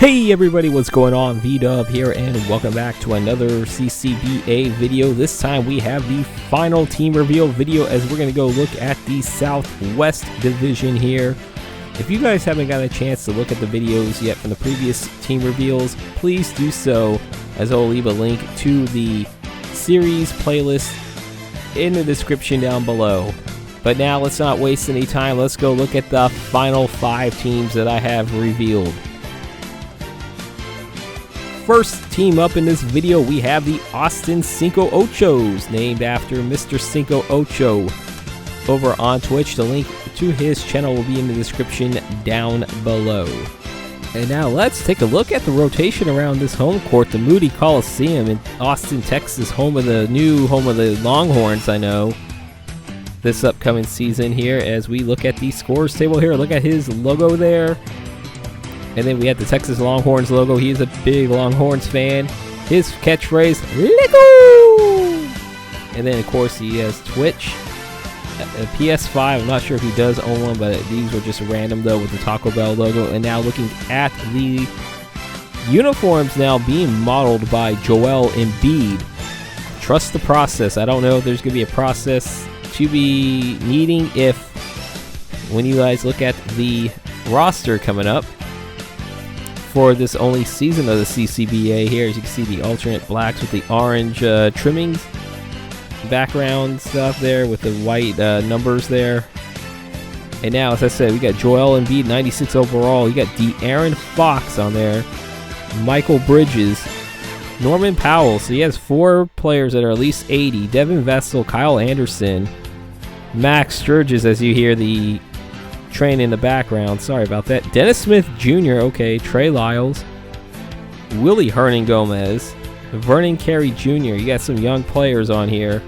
Hey everybody, what's going on? V-Dub here, and welcome back to another CCBA video. This time we have the final team reveal video as we're going to go look at the Southwest Division here. If you guys haven't got a chance to look at the videos yet from the previous team reveals, please do so, as I'll leave a link to the series playlist in the description down below. But now let's not waste any time. Let's go look at the final 5 teams that I have revealed. First team up in this video, we have the Austin Cinco Ochos, named after Mr. Cinco Ocho over on Twitch. The link to his channel will be in the description down below. And now let's take a look at the rotation around this home court, the Moody Coliseum in Austin, Texas, home of the Longhorns, I know, this upcoming season here, as we look at the scores table here. Look at his logo there. And then we have the Texas Longhorns logo. He is a big Longhorns fan. His catchphrase, Lego! And then, of course, he has Twitch, a PS5. I'm not sure if he does own one, but these were just random, though, with the Taco Bell logo. And now looking at the uniforms now being modeled by Joel Embiid. Trust the process. I don't know if there's going to be a process to be needing if, when you guys look at the roster coming up, for this only season of the CCBA here. As you can see, the alternate blacks with the orange trimmings, background stuff there with the white numbers there. And now, as I said, we got Joel Embiid, 96 overall. You got De'Aaron Fox on there, Michael Bridges, Norman Powell. So he has 4 players that are at least 80. Devin Vessel, Kyle Anderson, Max Sturgis, as you hear the train in the background, sorry about that. Dennis Smith Jr., okay, Trey Lyles, Willie Hernan Gomez, Vernon Carey Jr. You got some young players on here.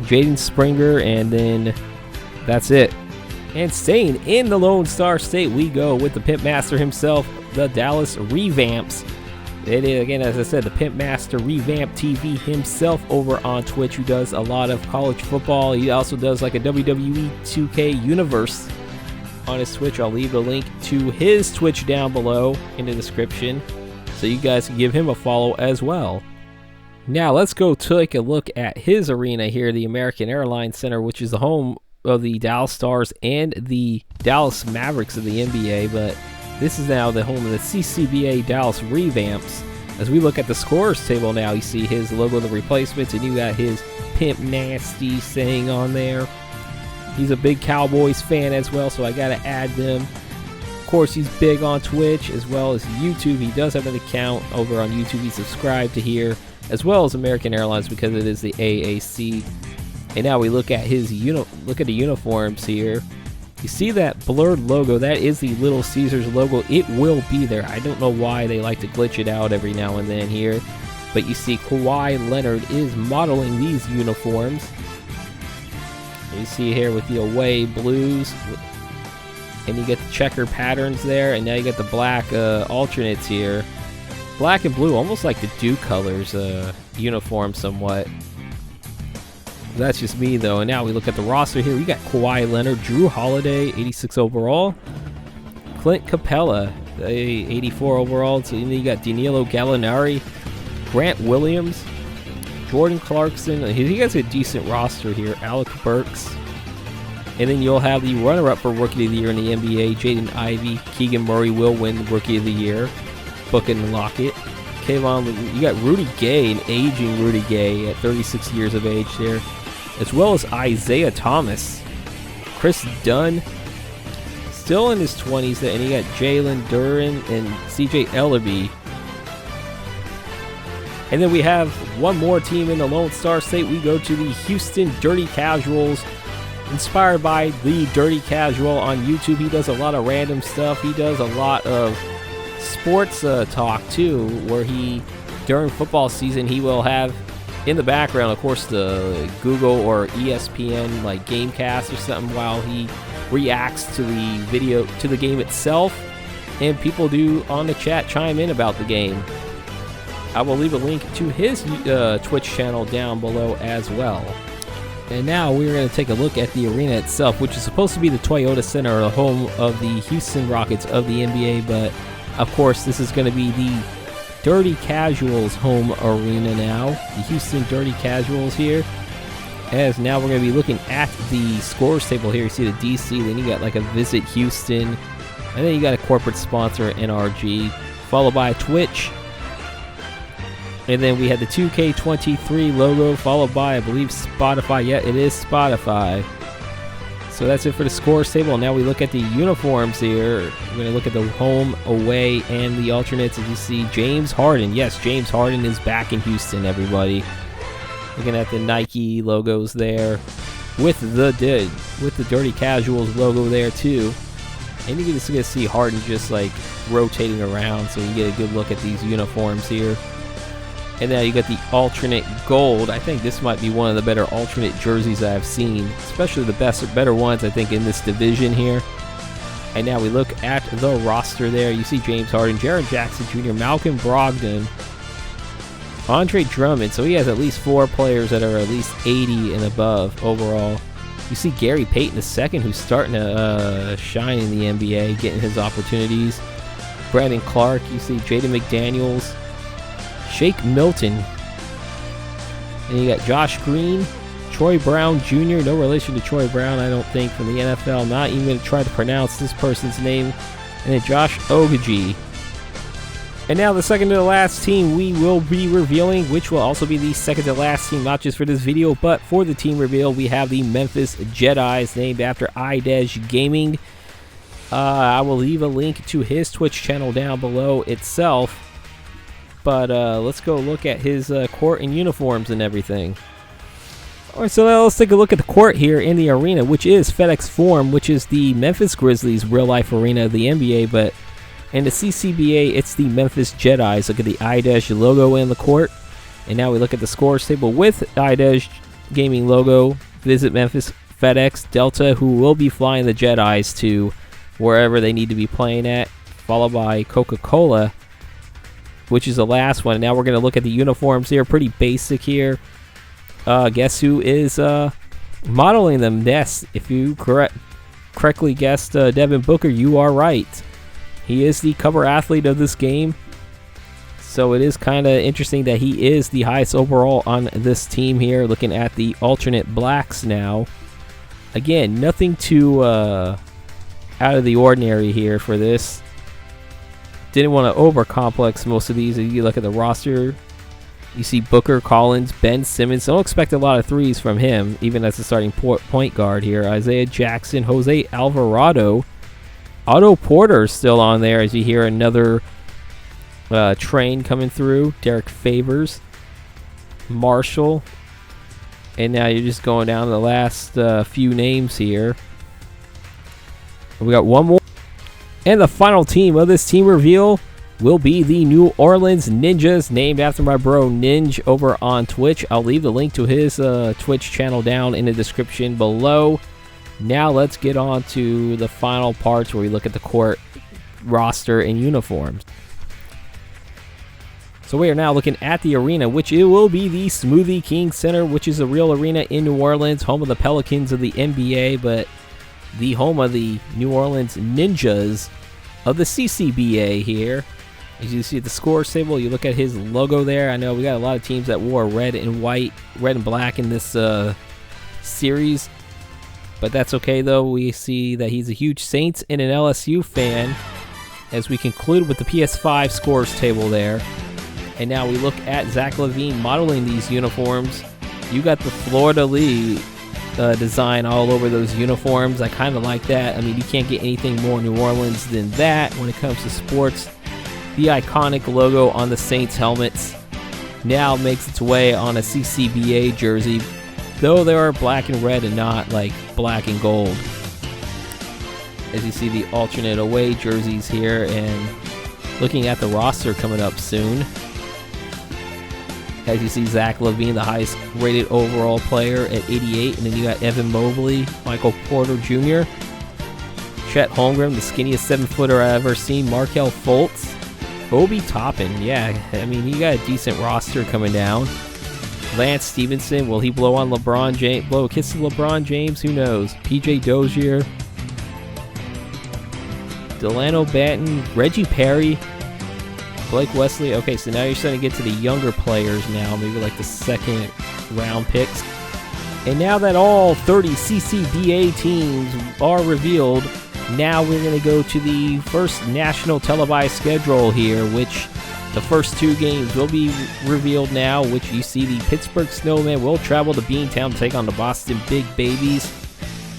Jaden Springer, and then that's it. And staying in the Lone Star State, we go with the Pimp Master himself, the Dallas Revamps. It is, again, as I said, the Pimp Master Revamp TV himself over on Twitch, who does a lot of college football. He also does like a WWE 2K universe on his Twitch. I'll leave the link to his Twitch down below in the description, so you guys can give him a follow as well. Now let's go take a look at his arena here, the American Airlines Center, which is the home of the Dallas Stars and the Dallas Mavericks of the NBA, but this is now the home of the CCBA Dallas Revamps. As we look at the scores table now, you see his logo, the replacements, and you got his Pimp Nasty saying on there. He's a big Cowboys fan as well, so I got to add them. Of course, he's big on Twitch as well as YouTube. He does have an account over on YouTube. He's subscribed to here, as well as American Airlines, because it is the AAC. And now we look at his look at the uniforms here. You see that blurred logo? That is the Little Caesars logo. It will be there. I don't know why they like to glitch it out every now and then here. But you see Kawhi Leonard is modeling these uniforms. You see here with the away blues. And you get the checker patterns there. And now you got the black alternates here. Black and blue, almost like the Duke colors uniform somewhat. That's just me, though. And now we look at the roster here. We got Kawhi Leonard, Drew Holiday, 86 overall. Clint Capella, 84 overall. So you got Danilo Gallinari, Grant Williams, Jordan Clarkson. He has a decent roster here. Alec Burks. And then you'll have the runner-up for Rookie of the Year in the NBA, Jaden Ivey. Keegan Murray will win Rookie of the Year. Book and lock it. Kayvon, you got Rudy Gay, an aging Rudy Gay at 36 years of age there, as well as Isaiah Thomas. Chris Dunn, still in his 20s, and you got Jalen Duren and CJ Ellaby. And then we have one more team in the Lone Star State. We go to the Houston Dirty Casuals, inspired by the Dirty Casual on YouTube. He does a lot of random stuff. He does a lot of sports talk too, where he, during football season, he will have in the background, of course, the Google or ESPN like Gamecast or something, while he reacts to the video, to the game itself, and people do on the chat chime in about the game. I will leave a link to his Twitch channel down below as well. And now we're going to take a look at the arena itself, which is supposed to be the Toyota Center, the home of the Houston Rockets of the NBA, but Of course, this is going to be the Dirty Casuals home arena now. The Houston Dirty Casuals here. As now we're going to be looking at the scores table here. You see the DC, then you got like a Visit Houston, and then you got a corporate sponsor, NRG, followed by Twitch. And then we had the 2K23 logo, followed by, I believe, Spotify. Yeah, it is Spotify. So that's it for the scores table. Now we look at the uniforms here. We're going to look at the home, away, and the alternates. As you see, James Harden. Yes, James Harden is back in Houston, everybody. Looking at the Nike logos there with the Dirty Casuals logo there too. And you can just see Harden just like rotating around, so you get a good look at these uniforms here. And now you got the alternate gold. I think this might be one of the better alternate jerseys I've seen, especially the better ones I think in this division here. And now we look at the roster there. You see James Harden, Jaren Jackson Jr., Malcolm Brogdon, Andre Drummond, so he has at least 4 players that are at least 80 and above overall. You see Gary Payton II, who's starting to shine in the NBA, getting his opportunities. Brandon Clark, you see Jaden McDaniels, Shake Milton. And you got Josh Green, Troy Brown Jr., no relation to Troy Brown, I don't think, from the NFL. Not even going to try to pronounce this person's name. And then Josh Okogie. And now the second to the last team we will be revealing, which will also be the second to last team, not just for this video, but for the team reveal. We have the Memphis Jedis, named after iDej Gaming. I will leave a link to his Twitch channel down below itself. But let's go look at his court and uniforms and everything. Alright, so now let's take a look at the court here in the arena, which is FedEx Forum, which is the Memphis Grizzlies real-life arena of the NBA, but in the CCBA, it's the Memphis Jedis. Look at the iDej logo in the court. And now we look at the scores table with iDej Gaming logo. Visit Memphis, FedEx, Delta, who will be flying the Jedis to wherever they need to be playing at, followed by Coca-Cola, which is the last one. Now we're going to look at the uniforms here. Pretty basic here. Guess who is modeling them? Yes, if you correctly guessed Devin Booker, you are right. He is the cover athlete of this game. So it is kind of interesting that he is the highest overall on this team here. Looking at the alternate blacks now. Again, nothing too out of the ordinary here for this. Didn't want to over-complex most of these. If you look at the roster, you see Booker, Collins, Ben Simmons. Don't expect a lot of threes from him, even as a starting point guard here. Isaiah Jackson, Jose Alvarado. Otto Porter still on there as you hear another train coming through. Derek Favors, Marshall. And now you're just going down to the last few names here. We got one more. And the final team of this team reveal will be the New Orleans Ninjas, named after my bro Ninja over on Twitch. I'll leave the link to his Twitch channel down in the description below. Now let's get on to the final parts where we look at the court, roster, and uniforms. So we are now looking at the arena, which it will be the Smoothie King Center, which is a real arena in New Orleans, home of the Pelicans of the NBA, but the home of the New Orleans Ninjas of the CCBA here. As you see at the scores table, you look at his logo there. I know we got a lot of teams that wore red and black in this series. But that's okay, though. We see that he's a huge Saints and an LSU fan as we conclude with the PS5 scores table there. And now we look at Zach LaVine modeling these uniforms. You got the Florida Lee design all over those uniforms. I kind of like that. I mean, you can't get anything more New Orleans than that when it comes to sports. The iconic logo on the Saints helmets now makes its way on a CCBA jersey, though they are black and red and not like black and gold. As you see the alternate away jerseys here, and looking at the roster coming up soon. As you see Zach LaVine, the highest rated overall player at 88, and then you got Evan Mobley, Michael Porter Jr., Chet Holmgren, the skinniest 7-footer I've ever seen, Markelle Fultz, Obi Toppin. Yeah, I mean, he got a decent roster coming down. Lance Stevenson, will he blow on LeBron James? Blow a kiss to LeBron James? Who knows? PJ Dozier. Delano Banton, Reggie Perry, Blake Wesley. Okay, so now you're starting to get to the younger players now, maybe like the second round picks. And now that all 30 CCDA teams are revealed, now we're going to go to the first national televised schedule here, which the first 2 games will be revealed now, which you see the Pittsburgh Snowmen will travel to Beantown to take on the Boston Big Babies.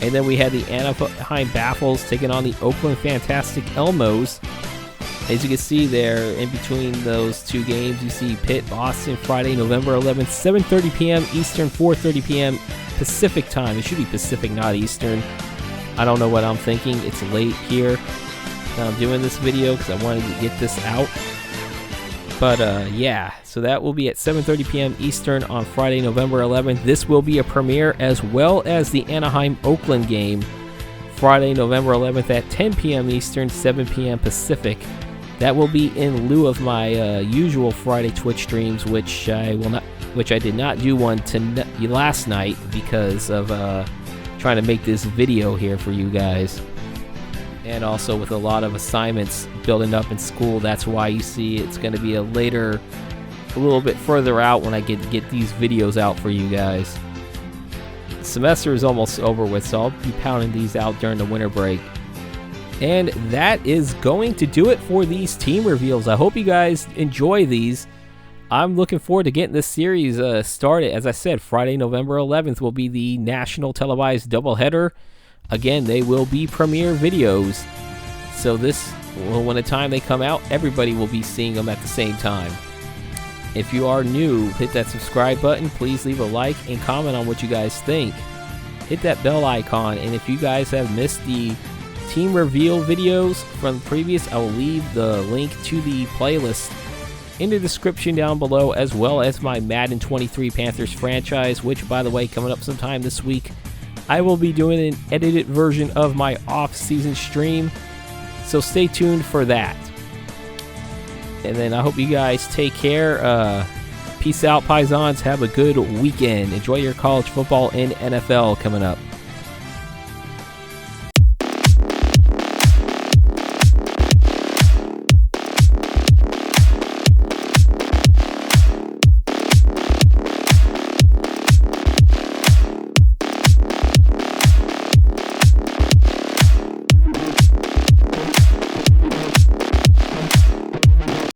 And then we had the Anaheim Baffles taking on the Oakland Fantastic Elmos. As you can see there, in between those 2 games, you see Pitt, Boston, Friday, November 11th, 7:30 p.m. Eastern, 4:30 p.m. Pacific time. It should be Pacific, not Eastern. I don't know what I'm thinking. It's late here. I'm doing this video because I wanted to get this out. But yeah, so that will be at 7:30 p.m. Eastern on Friday, November 11th. This will be a premiere, as well as the Anaheim-Oakland game, Friday, November 11th at 10 p.m. Eastern, 7 p.m. Pacific. That will be in lieu of my usual Friday Twitch streams, which I did not do one last night because of trying to make this video here for you guys. And also with a lot of assignments building up in school, that's why you see it's going to be a little bit further out when I get these videos out for you guys. The semester is almost over with, so I'll be pounding these out during the winter break. And that is going to do it for these team reveals. I hope you guys enjoy these. I'm looking forward to getting this series started. As I said, Friday, November 11th will be the national televised doubleheader. Again, they will be premiere videos. So when the time they come out, everybody will be seeing them at the same time. If you are new, hit that subscribe button. Please leave a like and comment on what you guys think. Hit that bell icon. And if you guys have missed the team reveal videos from previous, I will leave the link to the playlist in the description down below, as well as my Madden 23 Panthers franchise, which, by the way, coming up sometime this week, I will be doing an edited version of my off-season stream, so stay tuned for that. And then I hope you guys take care. Peace out, Paisans. Have a good weekend. Enjoy your college football and NFL coming up.